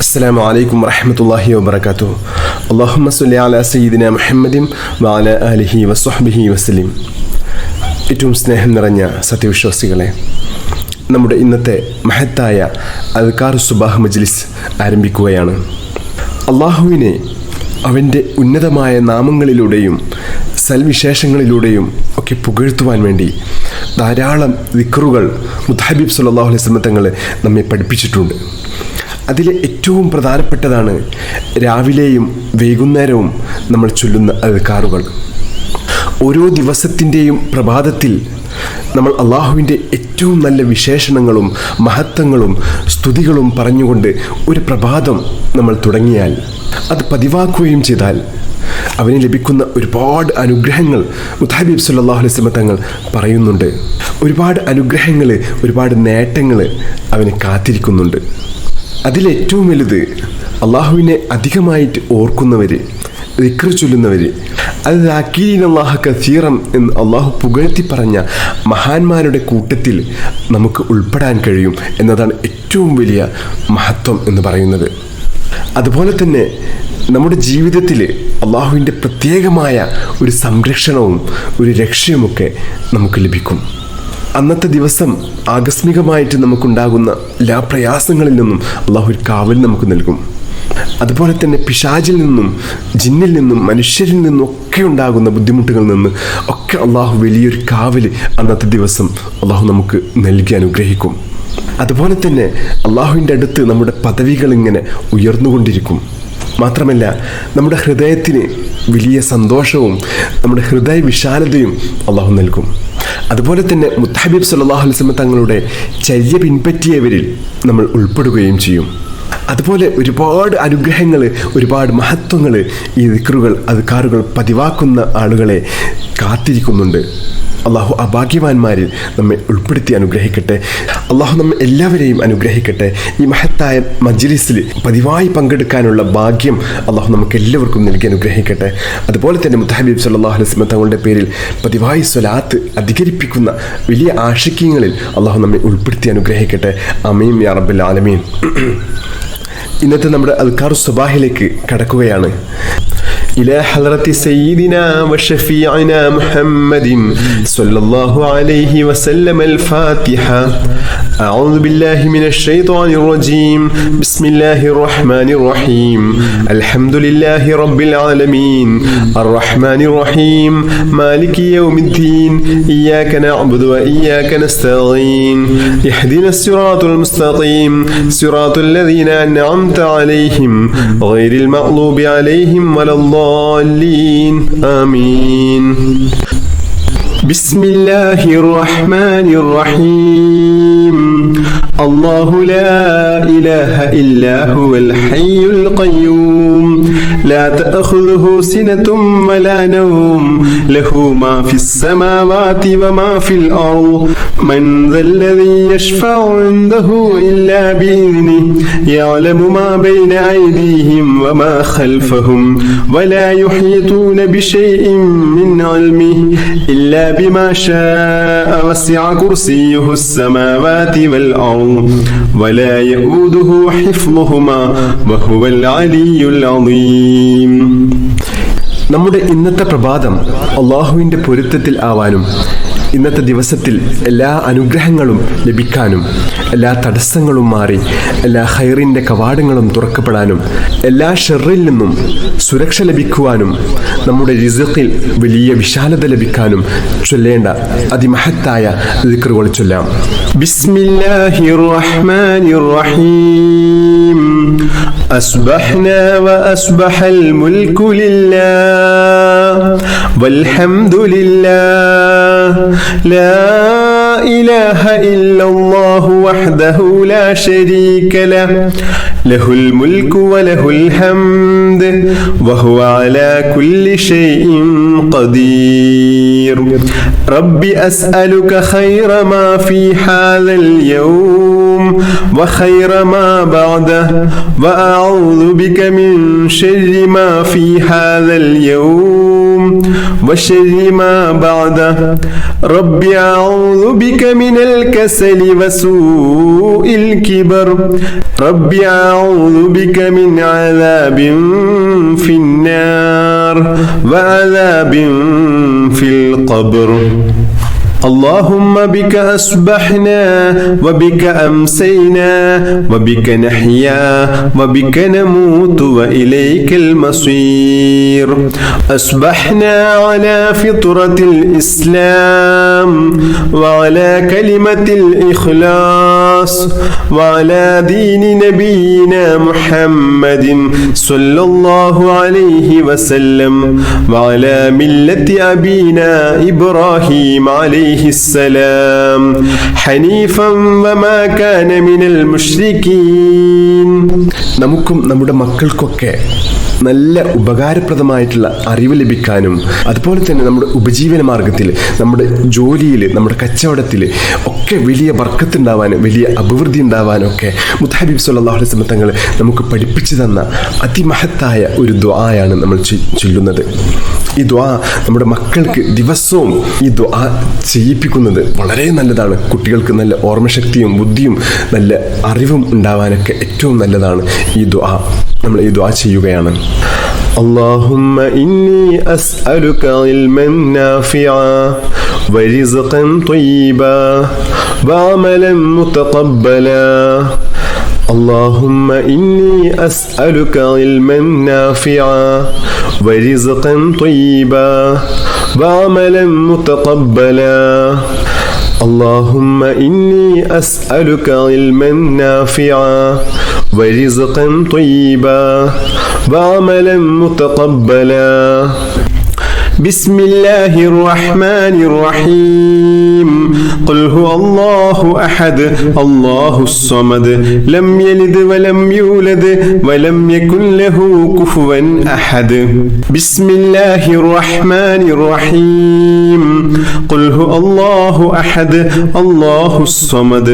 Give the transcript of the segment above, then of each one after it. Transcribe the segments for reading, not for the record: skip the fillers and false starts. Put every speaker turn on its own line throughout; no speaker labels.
അസ്സലാമു അലൈക്കും വറഹ്മത്തുള്ളാഹി വബറകാതുഹു. അല്ലാഹുമ്മ സ്വല്ലി അലാ സയ്യിദിനാ മുഹമ്മദിൻ വഅലാ ആലിഹി വസ്വഹ്ബിഹി വസല്ലം. ഏറ്റവും സ്നേഹം നിറഞ്ഞ സത്യവിശ്വാസികളെ, നമ്മുടെ ഇന്നത്തെ മഹത്തായ അദ്കാർ സുബാഹ് മജ്ലിസ് ആരംഭിക്കുകയാണ്. അള്ളാഹുവിനെ അവൻ്റെ ഉന്നതമായ നാമങ്ങളിലൂടെയും സൽവിശേഷങ്ങളിലൂടെയും ഒക്കെ പുകഴ്ത്തുവാൻ വേണ്ടി ധാരാളം ദിക്റുകൾ മുത്തഹബീബ് സല്ലല്ലാഹു അലൈഹി വസല്ലം തങ്ങൾ നമ്മെ പഠിപ്പിച്ചിട്ടുണ്ട്. അതിലെ ഏറ്റവും പ്രധാനപ്പെട്ടതാണ് രാവിലെയും വൈകുന്നേരവും നമ്മൾ ചൊല്ലുന്ന അദ്കാറുകൾ. ഓരോ ദിവസത്തിൻ്റെയും പ്രഭാതത്തിൽ നമ്മൾ അള്ളാഹുവിൻ്റെ ഏറ്റവും നല്ല വിശേഷണങ്ങളും മഹത്വങ്ങളും സ്തുതികളും പറഞ്ഞുകൊണ്ട് ഒരു പ്രഭാതം നമ്മൾ തുടങ്ങിയാൽ, അത് പതിവാക്കുകയും ചെയ്താൽ അവന് ലഭിക്കുന്ന ഒരുപാട് അനുഗ്രഹങ്ങൾ മുത്തഹബീബ് സല്ലല്ലാഹു അലൈഹി വസല്ലം തങ്ങൾ പറയുന്നുണ്ട്. ഒരുപാട് അനുഗ്രഹങ്ങൾ, ഒരുപാട് നേട്ടങ്ങൾ അവന് കാത്തിരിക്കുന്നുണ്ട്. അതിലേറ്റവും വലുത് അള്ളാഹുവിനെ അധികമായിട്ട് ഓർക്കുന്നവർ, ദിക്ർ ചൊല്ലുന്നവർ, അത് ദാക്കിരീനല്ലാഹ കസീറൻ എന്ന് അള്ളാഹു പുകഴ്ത്തി പറഞ്ഞ മഹാന്മാരുടെ കൂട്ടത്തിൽ നമുക്ക് ഉൾപ്പെടാൻ കഴിയും എന്നതാണ് ഏറ്റവും വലിയ മഹത്വം എന്ന് പറയുന്നത്. അതുപോലെ തന്നെ നമ്മുടെ ജീവിതത്തിൽ അള്ളാഹുവിൻ്റെ പ്രത്യേകമായ ഒരു സംരക്ഷണവും ഒരു രക്ഷയുമൊക്കെ നമുക്ക് ലഭിക്കും. അന്നത്തെ ദിവസം ആകസ്മികമായിട്ട് നമുക്കുണ്ടാകുന്ന എല്ലാ പ്രയാസങ്ങളിൽ നിന്നും അള്ളാഹു ഒരു കാവൽ നമുക്ക് നൽകും. അതുപോലെ തന്നെ പിശാചിൽ നിന്നും ജിന്നിൽ നിന്നും മനുഷ്യരിൽ നിന്നും ഒക്കെ ഉണ്ടാകുന്ന ബുദ്ധിമുട്ടുകളിൽ നിന്ന് ഒക്കെ അള്ളാഹു വലിയൊരു കാവൽ അന്നത്തെ ദിവസം അള്ളാഹു നമുക്ക് നൽകി അനുഗ്രഹിക്കും. അതുപോലെ തന്നെ അള്ളാഹുവിൻ്റെ അടുത്ത് നമ്മുടെ പദവികൾ ഇങ്ങനെ ഉയർന്നുകൊണ്ടിരിക്കും. മാത്രമല്ല, നമ്മുടെ ഹൃദയത്തിന് വലിയ സന്തോഷവും നമ്മുടെ ഹൃദയ വിശാലതയും അള്ളാഹു നൽകും. അതുപോലെ തന്നെ മുത്തഹബീബ് സല്ലല്ലാഹു അലൈഹി വസല്ലം തങ്ങളുടെ ചര്യ പിൻപറ്റിയവരിൽ നമ്മൾ ഉൾപ്പെടുകയും ചെയ്യും. അതുപോലെ ഒരുപാട് അനുഗ്രഹങ്ങൾ, ഒരുപാട് മഹത്വങ്ങൾ ഈ ദിക്റുകൾ അദ്കാറുകൾ പതിവാക്കുന്ന ആളുകളെ കാത്തിരിക്കുന്നുണ്ട്. അള്ളാഹു ആ ഭാഗ്യവാന്മാരിൽ നമ്മെ ഉൾപ്പെടുത്തി അനുഗ്രഹിക്കട്ടെ. അള്ളാഹു നമ്മെ എല്ലാവരെയും അനുഗ്രഹിക്കട്ടെ. ഈ മഹത്തായ മജ്ലിസിൽ പതിവായി പങ്കെടുക്കാനുള്ള ഭാഗ്യം അള്ളാഹു നമുക്ക് എല്ലാവർക്കും നൽകി അനുഗ്രഹിക്കട്ടെ. അതുപോലെ തന്നെ മുത്തഹബീബ് സല്ലല്ലാഹു അലൈഹി വസല്ലം തങ്ങളുടെ പേരിൽ പതിവായി സ്വലാത്ത് അധികരിപ്പിക്കുന്ന വലിയ ആശിക്യങ്ങളിൽ അള്ളാഹു നമ്മെ ഉൾപ്പെടുത്തി അനുഗ്രഹിക്കട്ടെ. ആമീൻ യാ റബ്ബൽ ആലമീൻ. ഇന്നത്തെ നമ്മുടെ അദ്കാർ സുബാഹിലേക്ക് കടക്കുകയാണ്. إلى حضرة سيدنا وشفيعنا محمد صلى الله عليه وسلم الفاتحة. أعوذ بالله من الشيطان الرجيم. بسم الله الرحمن الرحيم. الحمد لله رب العالمين الرحمن الرحيم مالك يوم الدين إياك نعبد وإياك نستعين اهدنا الصراط المستقيم صراط الذين أنعمت عليهم غير المغضوب عليهم ولا الضالين آمين. بسم الله الرحمن الرحيم. الله لا إله إلا هو الحي القيوم لا تأخذه سنة ولا نوم له ما في السماوات وما في الأرض من ذا الذي يشفع عنده إلا بإذنه يعلم ما بين أيديهم وما خلفهم ولا يحيطون بشيء من علمه إلا بما شاء وسع كرسيه السماوات والأرض ولا يؤوده حفظهما وهو العلي العظيم. നമ്മുടെ ഇന്നത്തെ പ്രഭാതം അള്ളാഹുവിൻ്റെ പൊരുത്തത്തിൽ ആവാനും ഇന്നത്തെ ദിവസത്തിൽ എല്ലാ അനുഗ്രഹങ്ങളും ലഭിക്കാനും എല്ലാ തടസ്സങ്ങളും മാറി എല്ലാ ഖൈറിൻ്റെ കവാടങ്ങളും തുറക്കപ്പെടാനും എല്ലാ ഷർറിൽ നിന്നും സുരക്ഷ ലഭിക്കുവാനും നമ്മുടെ റിസ്ഖിൽ വലിയ വിശാലത ലഭിക്കാനും ചൊല്ലേണ്ട അതിമഹത്തായ ദിക്റുകൾ ചൊല്ലാം. ബിസ്മില്ലാഹിർ റഹ്മാനിർ റഹീം. അസ്ബഹ്നാ വഅസ്ബഹൽ മുൽക്കു ലില്ലാഹ് വൽഹംദുലില്ലാഹ് لا إله إلا الله وحده لا شريك له له الملك وله الحمد وهو على كل شيء قدير. رب أسألك خير ما في هذا اليوم وخير ما بعده وأعوذ بك من شر ما في هذا اليوم وشر ما بعده رب أعوذ بك من الكسل وسوء الكبر رب أعوذ بك من عذاب في النار وعذاب في القبر اللهم بك أصبحنا وبك أمسينا وبك نحيا وبك نموت وإليك المصير أصبحنا على فطرة الإسلام وعلى كلمة الإخلاص وعلى دين نبينا محمد صلى الله عليه وسلم وعلى ملة أبينا إبراهيم عليه السلام حنيفا وما كان من المشركين.
നമുക്കും നമ്മുടെ മക്കൾക്കൊക്കെ നല്ല ഉപകാരപ്രദമായിട്ടുള്ള അറിവ് ലഭിക്കാനും അതുപോലെ തന്നെ നമ്മുടെ ഉപജീവന മാർഗത്തിൽ, നമ്മുടെ ജോലിയിൽ, നമ്മുടെ കച്ചവടത്തിൽ ഒക്കെ വലിയ ബർക്കത്തുണ്ടാവാനും വലിയ അഭിവൃദ്ധി ഉണ്ടാവാനും ഒക്കെ മുത്തഹബീബ് സല്ലല്ലാഹു അലൈഹി വസല്ലം തങ്ങൾ നമുക്ക് പഠിപ്പിച്ചു തന്ന അതിമഹത്തായ ഒരു ദുആയാണ് നമ്മൾ ചൊല്ലുന്നത്. ഈ ദുആ നമ്മുടെ മക്കൾക്ക് ദിവസവും ഈ ദുആ ചെയ്യിപ്പിക്കുന്നത് വളരെ നല്ലതാണ്. കുട്ടികൾക്ക് നല്ല ഓർമ്മശക്തിയും ബുദ്ധിയും നല്ല അറിവും ഉണ്ടാവാനൊക്കെ ഏറ്റവും നല്ലതാണ് ഈ ദുആ. നമ്മൾ ഈ ദുആ ചെയ്യുകയാണ്.
اللهم إني أسألك علما نافعا ورزقا طيبا وعملا متقبلا اللهم إني أسألك علما نافعا ورزقا طيبا وعملا متقبلا اللهم إني أسألك علما نافعا ورزقا طيبا وعملا متقبلا بسم الله الرحمن الرحيم قل هو الله أحد الله الصمد لم يلد ولم يولد ولم يكن له كفوا أحد بسم الله الرحمن الرحيم قل هو الله أحد الله الصمد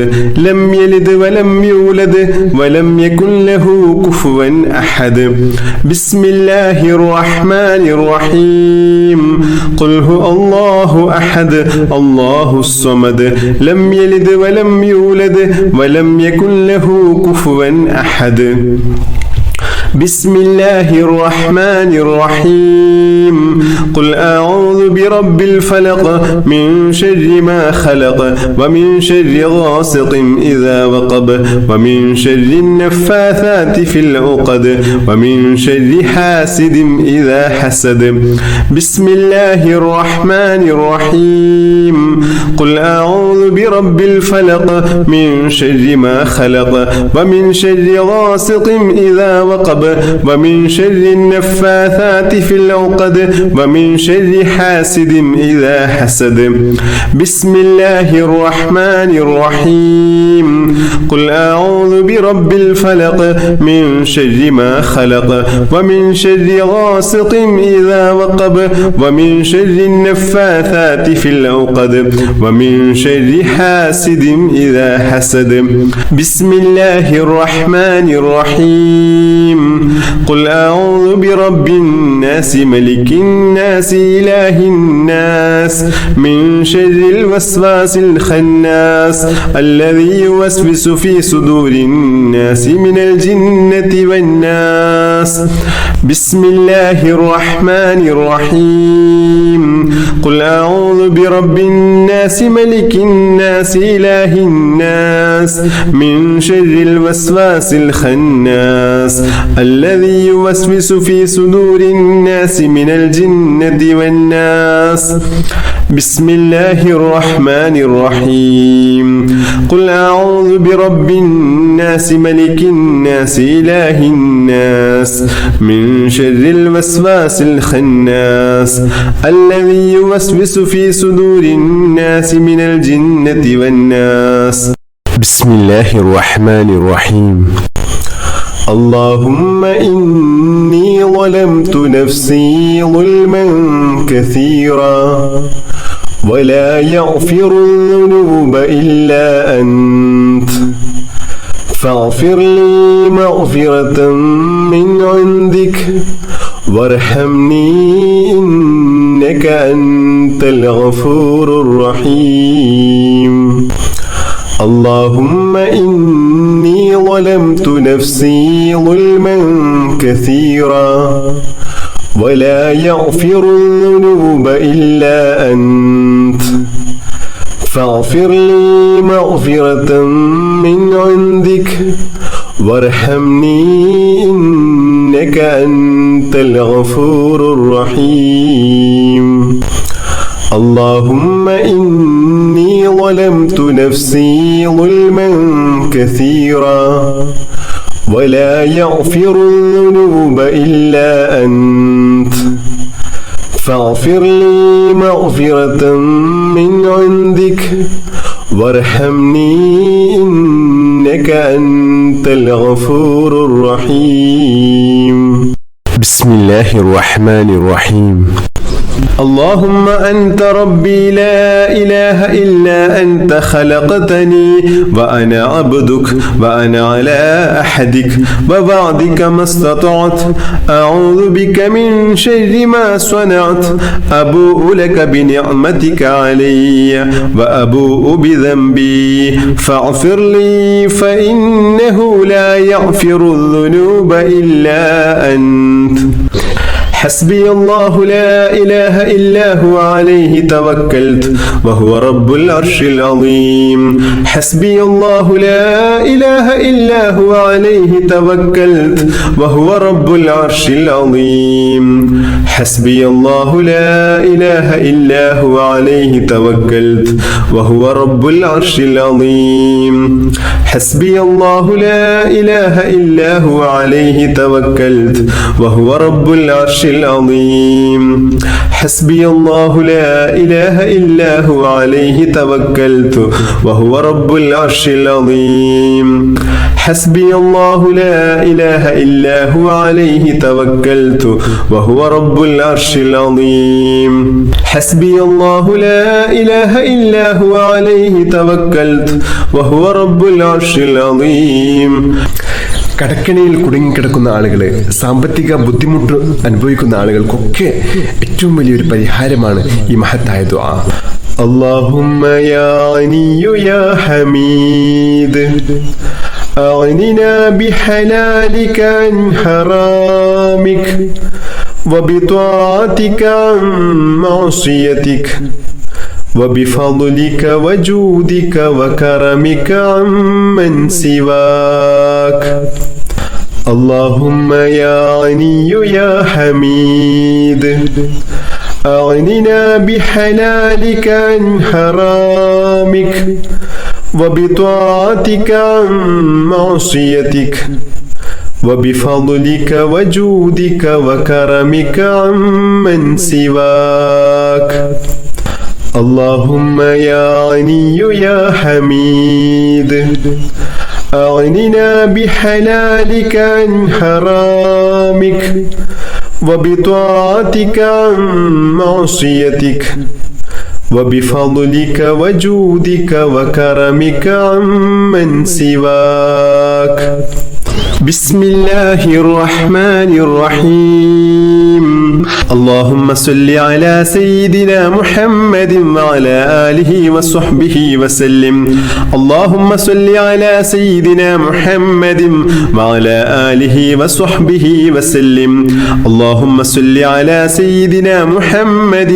لم يلد ولم يولد ولم يكن له كفوا أحد بسم الله الرحمن الرحيم قل هو الله أحد الله الصمد لم يلد ولم يولد ولم يكن له كفوا أحد بسم الله الرحمن الرحيم قل أعوذ برب الفلق من شر ما خلق ومن شر غاسق إذا وقب ومن شر النفاثات في العقد ومن شر حاسد إذا حسد بسم الله الرحمن الرحيم قل أعوذ برب الفلق من شر ما خلق ومن شر غاسق إذا وقب ومن شر النفاثات في العقد ومن شر حاسد إذا حسد بسم الله الرحمن الرحيم قل أعوذ برب الفلق من شر ما خلق ومن شر غاسق إذا وقب ومن شر النفاثات في العقد ومن شر حاسد إذا حسد بسم الله الرحمن الرحيم قل أعوذ برب الناس ملك الناس إله الناس من شر الوسواس الخناس الذي يوسوس في صدور الناس من الجنة والناس بسم الله الرحمن الرحيم قل أعوذ برب الناس ملك الناس إله الناس من شر الوسواس الخناس الذي يوسوس في صدور الناس من الجنة والناس بسم الله الرحمن الرحيم قل أعوذ برب الناس ملك الناس إله الناس من شر الوسواس الخناس الذي يوسوس في صدور الناس من الجنة والناس
بسم الله الرحمن الرحيم
اللهم إني ظلمت نفسي ظلما كثيرا ولا يغفر الذنوب إلا أنت فاغفر لي مغفرة من عندك وارحمني إنك إنك أنت الغفور الرحيم اللهم إني ظلمت نفسي ظلما كثيرا ولا يغفر الذنوب إلا أنت فاغفر لي مغفرة من عندك وارحمني إنك أنت الغفور الرحيم اللهم إني ظلمت نفسي ظلما كثيرا ولا يغفر الذنوب إلا أنت فاغفر لي مغفرة من عندك وارحمني إنك أنت الغفور الرحيم بسم الله الرحمن الرحيم اللهم أنت ربي لا إله إلا أنت خلقتني وأنا عبدك وأنا على أحدك ووعدك ما استطعت أعوذ بك من شر ما صنعت أبوء لك بنعمتك علي وأبوء بذنبي فاغفر لي فإنه لا يغفر الذنوب إلا أنت حسبي الله لا إله إلا هو عليه توكلت وهو رب العرش العظيم حسبي الله لا إله إلا هو عليه توكلت وهو رب العرش العظيم حسبي الله لا إله إلا هو عليه توكلت وهو رب العرش العظيم حسبي الله لا إله إلا هو عليه توكلت وهو رب العرش العظيم حسبي الله لا إله إلا هو عليه توكلت وهو رب العرش العظيم حسبي الله لا إله إلا هو عليه توكلت وهو رب العرش العظيم حسبي الله لا إله إلا هو عليه توكلت وهو رب العرش العظيم
കടക്കണിയിൽ കുടുങ്ങിക്കിടക്കുന്ന ആളുകളെ, സാമ്പത്തിക ബുദ്ധിമുട്ട് അനുഭവിക്കുന്ന ആളുകൾക്കൊക്കെ ഏറ്റവും വലിയൊരു പരിഹാരമാണ് ഈ മഹത്തായ ദുആ.
اللهم يا غني يا حميد أغننا بحلالك عن حرامك وبطاعتك عن معصيتك وبفضلك وجودك وكرمك عمن سواك. اللهم يا غني يا حميد أغننا بحلالك عن حرامك وبطاعتك عن معصيتك وبفضلك وجودك وكرمك عمن سواك. اللهم يا غني يا حميد أغننا بحلالك عن حرامك وبطاعتك عن معصيتك وبفضلك وجودك وكرمك عمن سواك. بسم الله الرحمن الرحيم. اللهم صل على سيدنا محمد وعلى آله وصحبه وسلم. اللهم صل على سيدنا محمد وعلى آله وصحبه وسلم. اللهم صل على سيدنا محمد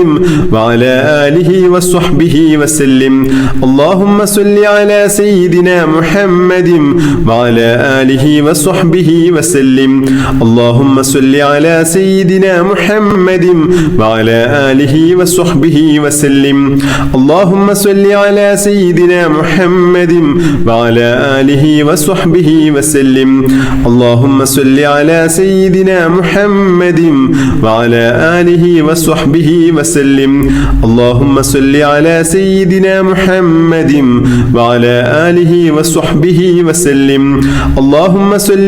وعلى آله وصحبه وسلم. اللهم صل على سيدنا محمد وعلى آله وصحبه وسلم. اللهم صل على سيدنا محمد وعلى آله وصحبه وسلم. اللهم صل على سيدنا محمد وعلى آله وصحبه وسلم. اللهم صل على سيدنا محمد وعلى آله وصحبه وسلم. اللهم صل على سيدنا محمد وعلى آله وصحبه وسلم. اللهم صل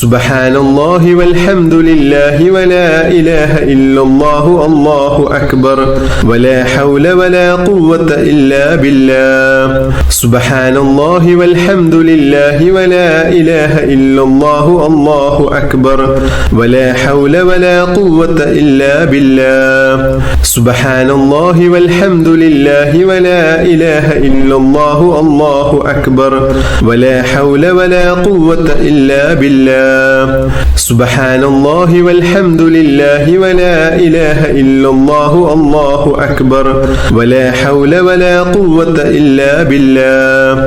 സുബ്ഹാനല്ലാഹി വൽഹംദുലില്ലാഹി വലാ ഇലാഹ ഇല്ലല്ലാഹു അല്ലാഹു അക്ബർ വലാ ഹൗല വലാ ഖുവത ഇല്ലാ ബില്ലാഹ് സുബ്ഹാനല്ലാഹി വൽഹംദുലില്ലാഹി വലാ ഇലാഹ ഇല്ലല്ലാഹു അല്ലാഹു അക്ബർ വലാ ഹൗല വലാ ഖുവത ഇല്ലാ ബില്ലാഹ് സുബ്ഹാനല്ലാഹി വൽഹംദുലില്ലാഹി വലാ ഇലാഹ ഇല്ലല്ലാഹു അല്ലാഹു അക്ബർ വലാ ഹൗല വലാ ഖുവത ഇല്ലാ ബില്ലാഹ് സുബ്ഹാനല്ലാഹി വൽഹംദുലില്ലാഹി വലാ ഇലാഹ ഇല്ലല്ലാഹു അല്ലാഹു അക്ബർ വലാ ഹൗല വലാ ഖുവത ഇല്ലാ ബില്ലാഹ്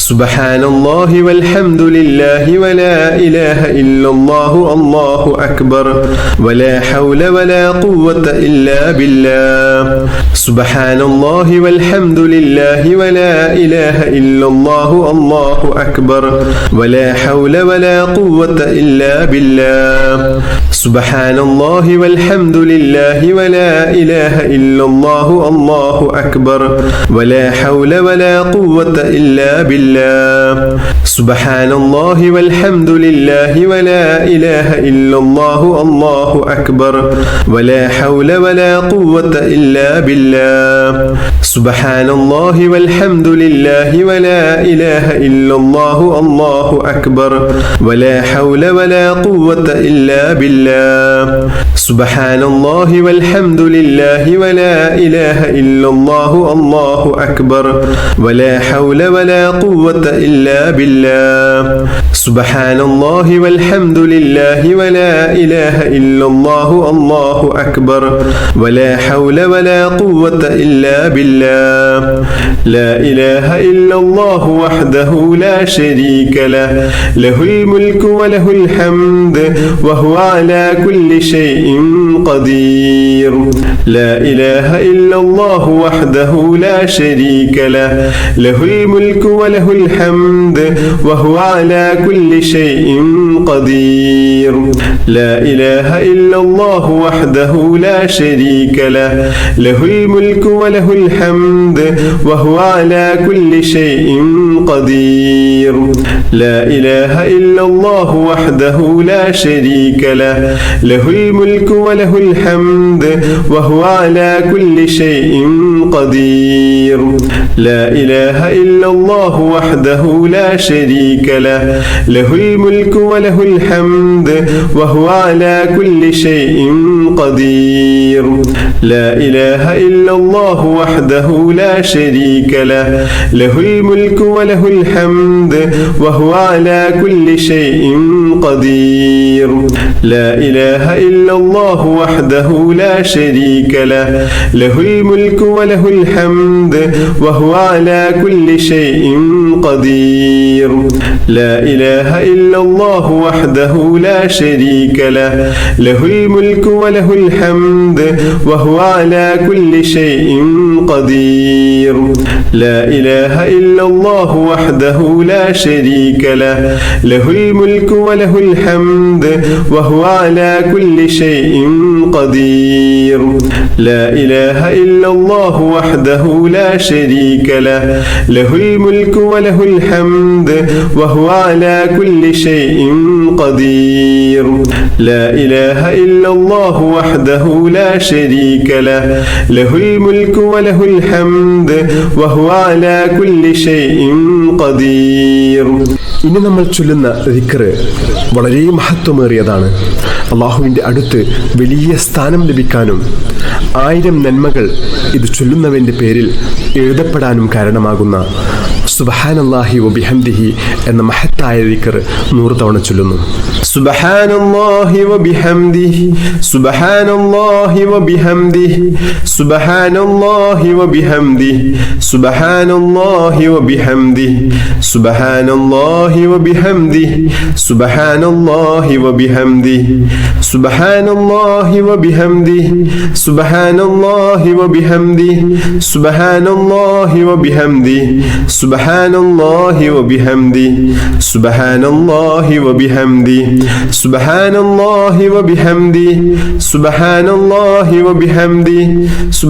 സുബ്ഹാനല്ലാഹി വൽഹംദുലില്ലാഹി വലാ ഇലാഹ ഇല്ലല്ലാഹു അല്ലാഹു അക്ബർ വലാ ഹൗല വലാ ഖുവത ഇല്ലാ ബില്ലാഹ് സുബ്ഹാനല്ലാഹി വൽഹംദുലില്ലാഹി വലാ ഇലാഹ ഇല്ലല്ലാഹു അല്ലാഹു അക്ബർ വലാ ഹൗല വലാ ഖുവത ഇല്ലാ ബില്ലാഹ് സുബ്ഹാനല്ലാഹി വൽഹംദുലില്ലാഹി വലാ ഇലാഹ ഇല്ലല്ലാഹു അല്ലാഹു അക്ബർ വലാ ഹൗല വലാ ഖുവത ഇല്ലാ ബില്ലാഹ് സുബ്ഹാനല്ലാഹി വൽഹംദുലില്ലാഹി വലാ ഇലാഹ ഇല്ലല്ലാഹു അല്ലാഹു അക്ബർ വലാ ഹൗല വലാ ഖുവത ഇല്ലാ ബില്ലാഹ് സുബ്ഹാനല്ലാഹി വൽഹംദുലില്ലാഹി വലാ ഇലാഹ ഇല്ലല്ലാഹു അല്ലാഹു അക്ബർ വലാ ഹൗല വലാ ഖുവത ഇല്ലാ ബില്ലാഹ് സുബ്ഹാനല്ലാഹി വൽഹംദുലില്ലാഹി വലാ ഇലാഹ ഇല്ലല്ലാഹു അല്ലാഹു അക്ബർ വലാ ഹൗല വലാ ഖുവത ഇല്ലാ ബില്ലാഹ് സുബ്ഹാനല്ലാഹി വൽഹംദുലില്ലാഹി വലാ ഇലാഹ ഇല്ലല്ലാഹു അല്ലാഹു അക്ബർ വലാ ഹൗല വലാ ഖുവത ഇല്ലാ ബില്ലാഹ് ലാ ഇലാഹ ഇല്ലല്ലാഹു വഹ്ദഹു ലാ ശരീക ലഹു ലഹുൽ മുൽക്കു വലഹുൽ ഹംദ് വഹുവ അലാ കുല്ലി ഷൈഇൻ ഖദീർ ലാ ഇലാഹ ഇല്ലല്ലാഹു വഹ്ദഹു ലാ ശരീക ലഹു ലഹുൽ മുൽക്കു വലഹുൽ ഹംദ് വഹുവ അലാ കുല്ലി ഷൈഇൻ ഖദീർ ലാ ഇലാഹ ഇല്ലല്ലാഹു വഹ്ദഹു ലാ ശരീക ലഹു ലഹുൽ മുൽക്കു വലഹുൽ ഹംദ് വഹുവ അലാ കുല്ലി ഷൈഇൻ ഖദീർ ലാ ഇലാഹ ഇല്ലല്ലാഹു വഹ്ദഹു ലാ ശരീക ലഹു ലഹുൽ മുൽക്കു വലഹുൽ ഹംദ് വഹുവ അലാ കുല്ലി ഷൈഇൻ ഖദീർ ലാ ഇലാഹ ഇല്ലല്ലാഹു വഹ്ദഹു ലാ ശരീക ലഹു ലഹുൽ മുൽക്കു വലഹുൽ ഹംദ് വഹുവ അലാ കുല്ലി ഷൈഇൻ ഖദീർ ലാ ഇലാഹ ഇല്ലല്ലാഹു വഹ്ദഹു ലാ ശരീക ലഹു ലഹുൽ മുൽക്കു വലഹുൽ ഹംദ് വഹുവ അലാ കുല്ലി ഷൈഇൻ ഖദീർ ലാ ഇലാഹ ഇല്ലല്ലാഹു വഹ്ദഹു ലാ ശരീക ലഹു ലഹുൽ മുൽക്കു വലഹുൽ ഹംദ് വഹുവ അലാ കുല്ലി ഷൈഇൻ ഖദീർ ലാ ഇലാഹ ഇല്ലല്ലാഹു വഹ്ദഹു ലാ ശരീക ലഹു ലഹുൽ മുൽക്കു വലഹുൽ ഹംദ് വഹുവ അലാ കുല്ലി ഷൈഇൻ ഖദീർ ലാ ഇലാഹ ഇല്ലല്ലാഹു വഹ്ദഹു ലാ ശരീക ലഹു ലഹുൽ മുൽക്കു വലഹുൽ ഹംദ് വഹുവ അലാ കുല്ലി ഷൈഇൻ ഖദീർ ലാ ഇലാഹ ഇല്ലല്ലാഹു വഹ്ദഹു ലാ ശരീക ലഹു ലഹുൽ മുൽക്കു വലഹുൽ ഹംദ് വഹുവ അലാ കുല്ലി ഷൈഇൻ ഖദീർ ലാ ഇലാഹ ഇല്ലല്ലാഹു വഹ്ദഹു ലാ ശരീക ലഹു ലഹുൽ മുൽക്കു വലഹുൽ ഹംദ് വഹുവ അലാ കുല്ലി ഷൈഇൻ ഖദീർ.
ഇനി നമ്മൾ ചൊല്ലുന്ന ദിക്ർ വളരെ മഹത്വമേറിയതാണ്. അള്ളാഹുവിൻ്റെ അടുത്ത് വലിയ സ്ഥാനം ലഭിക്കാനും 1000 നന്മകൾ ഇത് ചൊല്ലുന്നവൻ്റെ പേരിൽ എഴുതപ്പെടാനും കാരണമാകുന്ന സുബ്ഹാനല്ലാഹി വബിഹംദിഹി എന്ന മഹത്തായ ദിക്ർ 100 തവണ ചൊല്ലുന്നു.
സുബ്ഹാനല്ലാഹി വബിഹംദിഹി സുബ്ഹാനല്ലാഹി വബിഹംദിഹി സുബ്ഹാനല്ലാഹി വബിഹംദിഹി സുബ്ഹാനല്ലാഹി വബിഹംദിഹി സുബ്ഹാനല്ലാഹി വബിഹംദിഹി സുബ്ഹാനല്ലാഹി വബിഹംദിഹി സുബ്ഹാനല്ലാഹി വബിഹംദിhi സുബ്ഹാനല്ലാഹി വബിഹംദിhi സുബ്ഹാനല്ലാഹി വബിഹംദിhi സുബ്ഹാനല്ലാഹി വബിഹംദിhi സുബ്ഹാനല്ലാഹി വബിഹംദിhi സുബ്ഹാനല്ലാഹി വബിഹംദിhi സുബ്ഹാനല്ലാഹി വബിഹംദിhi സുബ്ഹാനല്ലാഹി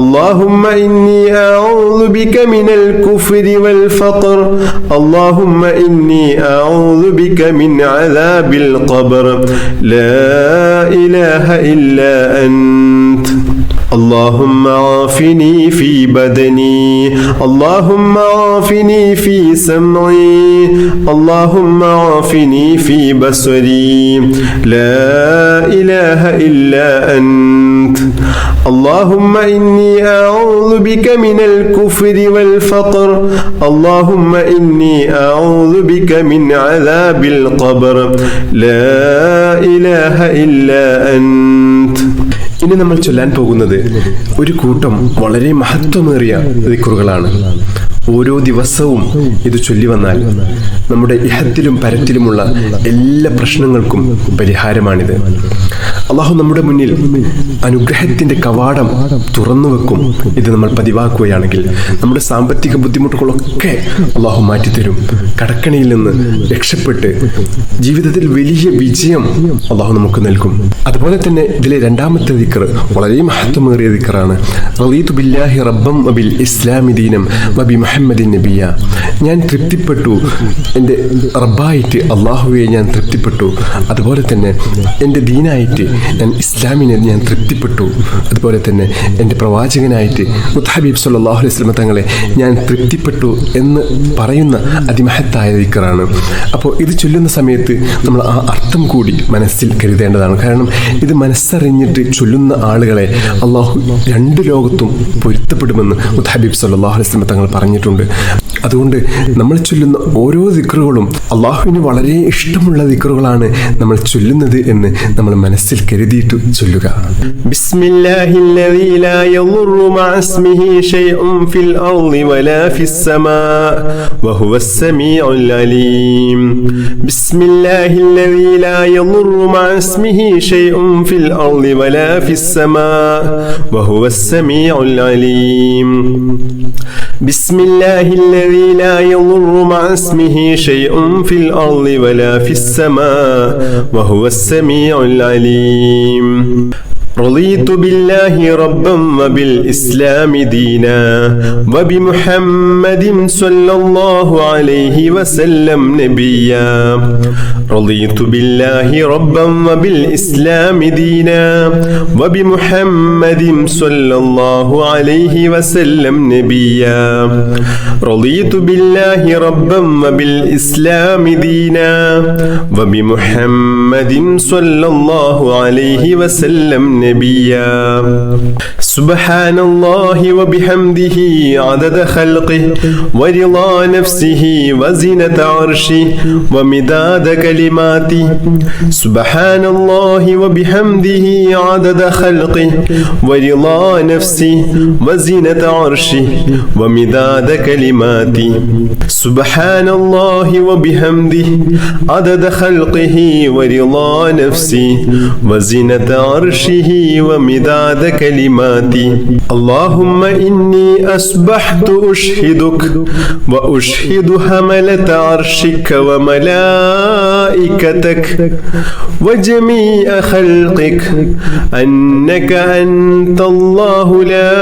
اللهم إني أعوذ بك من الكفر والفقر اللهم إني أعوذ بك من عذاب القبر لا إله إلا أنت اللهم عافني في بدني اللهم عافني في سمعي اللهم عافني في بصري لا إله إلا أنت اللهم إني أعوذ بك من الكفر والفقر اللهم إني أعوذ بك من عذاب القبر لا إله إلا أنت.
ഇനി നമ്മൾ ചൊല്ലാൻ പോകുന്നത് ഒരു കൂട്ടം വളരെ മഹത്വമേറിയ ദിക്റുകളാണ്. ഓരോ ദിവസവും ഇത് ചൊല്ലി വന്നാൽ നമ്മുടെ ഇഹത്തിലും പരത്തിലുമുള്ള എല്ലാ പ്രശ്നങ്ങൾക്കും പരിഹാരമാണിത്. അള്ളാഹു നമ്മുടെ മുന്നിൽ അനുഗ്രഹത്തിന്റെ കവാടം തുറന്നു വെക്കും. ഇത് നമ്മൾ പതിവാക്കുകയാണെങ്കിൽ നമ്മുടെ സാമ്പത്തിക ബുദ്ധിമുട്ടുകളൊക്കെ അള്ളാഹു മാറ്റിത്തരും. കടക്കണിയിൽ നിന്ന് രക്ഷപ്പെട്ട് ജീവിതത്തിൽ വലിയ വിജയം അള്ളാഹു നമുക്ക് നൽകും. അതുപോലെ തന്നെ ഇതിലെ രണ്ടാമത്തെ ദിക്ർ വളരെ മഹത്വമേറിയ ദിക്റാണ്. റളീതു ബില്ലാഹി റബ്ബൻ വബിൽ ഇസ്ലാമി ദീനം വബി മുഹമ്മദിൻ നബിയ. ഞാൻ തൃപ്തിപ്പെട്ടു, എൻ്റെ റബ്ബായിട്ട് അള്ളാഹുവെ ഞാൻ തൃപ്തിപ്പെട്ടു. അതുപോലെ തന്നെ എൻ്റെ ദീനായിട്ട് ഞാൻ ഇസ്ലാമിനെ ഞാൻ തൃപ്തിപ്പെട്ടു. അതുപോലെ തന്നെ എൻ്റെ പ്രവാചകനായിട്ട് മുത്തഹബീബ് സല്ലല്ലാഹു അലൈഹി വസല്ലം തങ്ങളെ ഞാൻ തൃപ്തിപ്പെട്ടു എന്ന് പറയുന്ന അതിമഹത്തായ ദിക്റാണ്. അപ്പോൾ ഇത് ചൊല്ലുന്ന സമയത്ത് നമ്മൾ ആ അർത്ഥം കൂടി മനസ്സിൽ കരുതേണ്ടതാണ്. കാരണം ഇത് മനസ്സറിഞ്ഞിട്ട് ചൊല്ലുന്ന ആളുകളെ അള്ളാഹു രണ്ട് ലോകത്തും പൊരുത്തപ്പെടുമെന്ന് മുത്തഹബീബ് സല്ലല്ലാഹു അലൈഹി വസല്ലം തങ്ങൾ പറഞ്ഞിട്ടുണ്ട്. അതുകൊണ്ട് നമ്മൾ ചൊല്ലുന്ന ഓരോ ദിക്റുകളും അള്ളാഹുവിന് വളരെ ഇഷ്ടമുള്ള ദിക്റുകളാണ് നമ്മൾ ചൊല്ലുന്നത് എന്ന് നമ്മൾ മനസ്സിൽ കരുതിയിട്ട് ചൊല്ലുക.
ബിസ്മില്ലാഹില്ലദീ ലാ യദുറു മഅ ഇസ്മിഹി ശൈഉൻ ഫിൽ അർളി വലാ ഫിസ് സമാഅ വഹുവസ് സമീഉൽ അലീം. ബിസ്മില്ലാഹില്ലദീ ലാ യദുറു മഅ ഇസ്മിഹി ശൈഉൻ ഫിൽ അർളി വലാ ഫിസ് സമാഅ വഹുവസ് സമീഉൽ അലീം. ബിസ്മില്ലാഹില്ലദീ ലാ യദുറു മഅ ഇസ്മിഹി ശൈഉൻ ഫിൽ അർളി വലാ ഫിസ് സമാഅ വഹുവസ് സമീഉൽ അലീം. رضيت بالله ربا وبالإسلام دينا وبمحمد صلى الله عليه وسلم نبيا. رضيت بالله ربا وبالإسلام دينا وبمحمد صلى الله عليه وسلم نبيا. رضيت بالله ربا وبالإسلام دينا وبمحمد صلى الله عليه وسلم نبيا. سبحان الله وبحمده عدد خلقه ورضا نفسه وزنة عرشه ومداد كلماته. سبحان الله وبحمده عدد خلقه ورضا نفسه وزنة عرشه ومداد كلماته. سبحان الله وبحمده عدد خلقه ورضا نفسه وزنة عرشه ومداد كلماتي. اللهم إني أصبحت أشهدك وأشهد حملة عرشك وملائكتك وجميع خلقك أنك أنت الله لا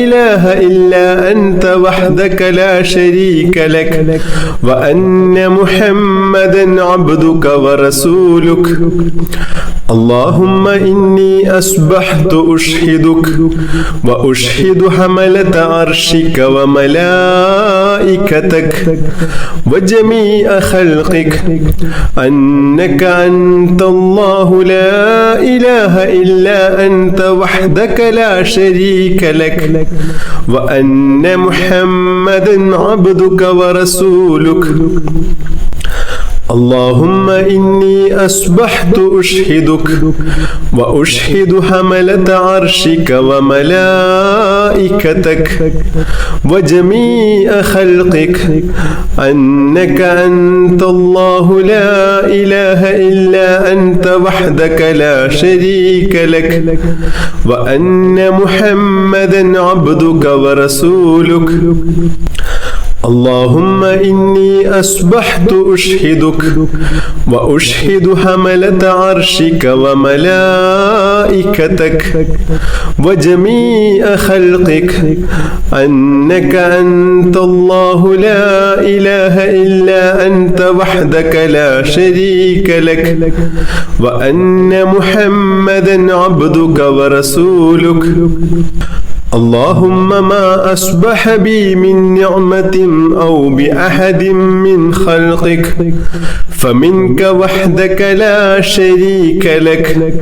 إله إلا أنت وحدك لا شريك لك وأن محمدا عبدك ورسولك. اللهم إني أصبحت أشهدك وأشهد حملة عرشك وملائكتك وجميع خلقك أنك أنت الله لا إله إلا أنت وحدك لا شريك لك وأن محمدا عبدك ورسولك. اللهم إني أصبحت أشهدك وأشهد حملة عرشك وملائكتك وجميع خلقك أنك أنت الله لا إله إلا أنت وحدك لا شريك لك وأن محمدا عبدك ورسولك. اللهم إني أصبحت أشهدك وأشهد حملة عرشك وملائكتك وجميع خلقك أنك أنت الله لا إله إلا أنت وحدك لا شريك لك وأن محمدا عبدك ورسولك اللهم ما أصبح بي من نعمة أو بأحد من خلقك فمنك وحدك لا شريك لك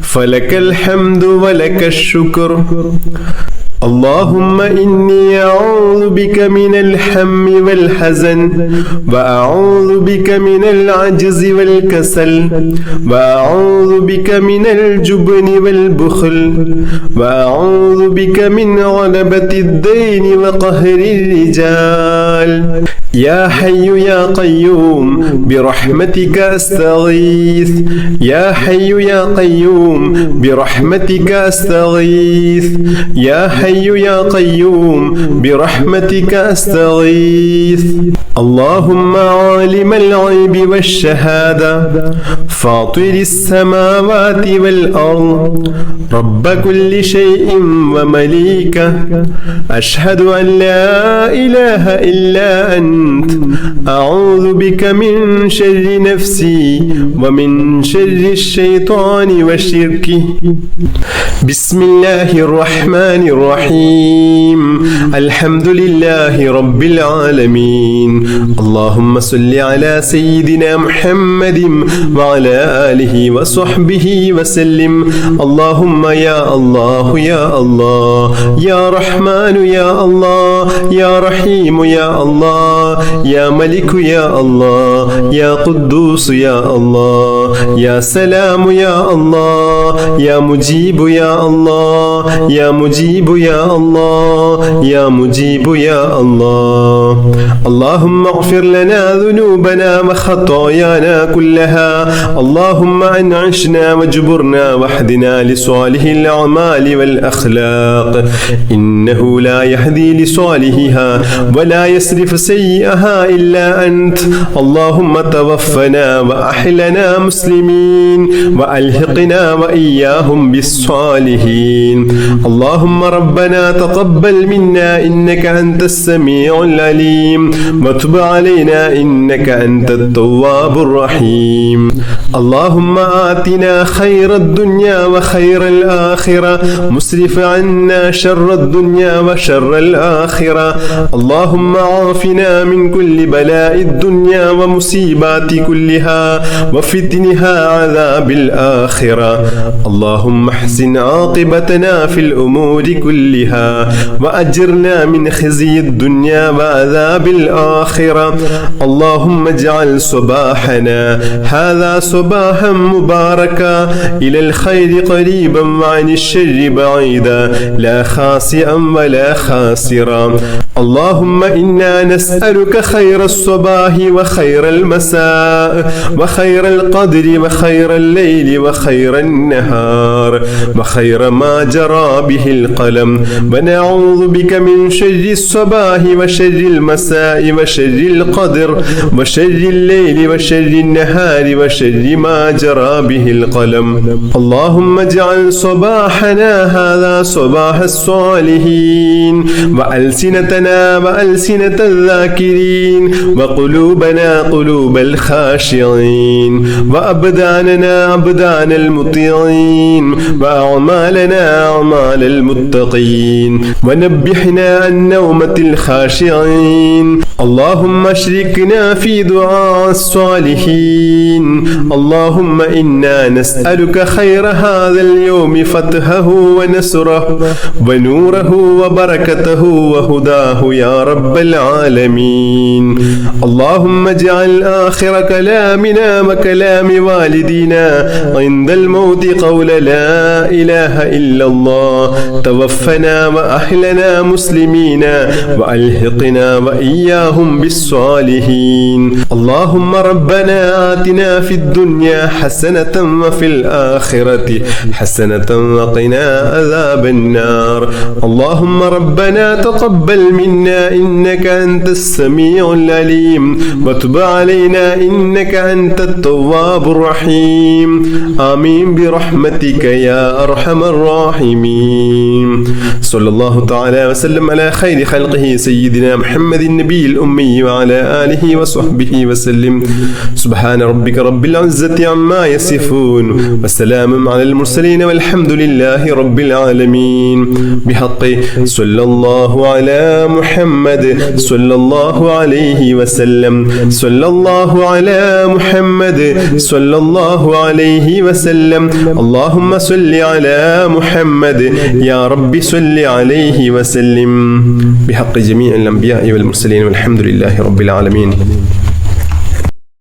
فلك الحمد ولك الشكر اللهم إني أعوذ بك من الهم والحزن وأعوذ بك من العجز والكسل وأعوذ بك من الجبن والبخل وأعوذ بك من غلبة الدين وقهر الرجال يا حي يا قيوم برحمتك أستغيث يا حي يا قيوم برحمتك أستغيث يا حي يا قيوم برحمتك أستغيث اللهم عالم الغيب والشهادة فاطر السماوات والأرض رب كل شيء ومليكه أشهد أن لا إله إلا أنت أعوذ بك من شر نفسي ومن شر الشيطان وشركه بسم الله الرحمن الرحيم الحمد لله رب العالمين اللهم صل على سيدنا محمد وعلى آله وصحبه وسلم اللهم يا الله يا الله يا رحمن يا الله يا رحيم يا الله يا ملك يا الله يا قدوس يا الله يا سلام يا الله يا مجيب يا الله يا مجيب يا الله يا مجيب يا الله اللهم اغفر لنا ذنوبنا وخطايانا كلها اللهم أنعشنا واجبرنا واهدنا لصالح الأعمال والأخلاق إنه لا يهدي لصالحها ولا يصرف سيئها إلا أنت اللهم توفنا وأحلنا مسلمين وألحقنا وإياهم بالصالحين اللهم ربنا تقبل منا إنك أنت السميع العليم وتب علينا إنك أنت التواب الرحيم اللهم آتنا خير الدنيا وخير الآخرة مسرف عنا شر الدنيا وشر الآخرة اللهم عافنا من كل بلاء الدنيا ومصيبات كلها وفتنها عذاب الآخرة اللهم احسن عاقبتنا في الأمور كلها وأجرنا من خزي الدنيا وعذاب الآخرة اللهم اجعل صباحنا هذا صباحا مباركا إلى الخير قريبا وعن الشر بعيدا لا خاسئا ولا خاسرا اللهم إنا نسألك خير الصباح وخير المساء وخير القدر وخير الليل وخير النهار وخير ما جرى به القلم ونعوذ بك من شر الصباح وشر المساء وشر القدر وشر الليل وشر النهار وشر ما جرى به القلم اللهم اجعل صباحنا هذا صباح الصالحين وألسنتنا وألسنة الذاكرين وقلوبنا قلوب الخاشعين وأبداننا أبدان المطيعين وأعمالنا أعمال المتقين ونبحنا عن نومة الخاشعين اللهم اشركنا في دعاء الصالحين اللهم إنا نسألك خير هذا اليوم فتحه ونصره ونوره وبركته وهداه يا رب العالمين اللهم اجعل آخر كلامنا وكلام والدينا عند الموت قول لا إله إلا الله توفنا وأحلنا مسلمين وألحقنا وإياهم وألحقناهم بالصالحين. اللهم ربنا آتنا في الدنيا حسنة وفي الآخرة حسنة وقنا عذاب النار. اللهم ربنا تقبل منا إنك أنت السميع العليم وتب علينا إنك أنت التواب الرحيم. آمين برحمتك يا أرحم الراحمين. صلى الله تعالى وسلم على خير خلقه سيدنا محمد النبي الأمي وعلى آله وصحبه وسلم. سبحان ربك رب العزة عما يصفون وسلام على المرسلين والحمد لله رب العالمين. بحق صلى الله على محمد صلى الله عليه وسلم. صلى الله على محمد صلى الله عليه وسلم. اللهم صل على محمد يا رب صل عليه وسلم. بحق جميع الأنبياء والمرسلين والحمد لله رب العالمين.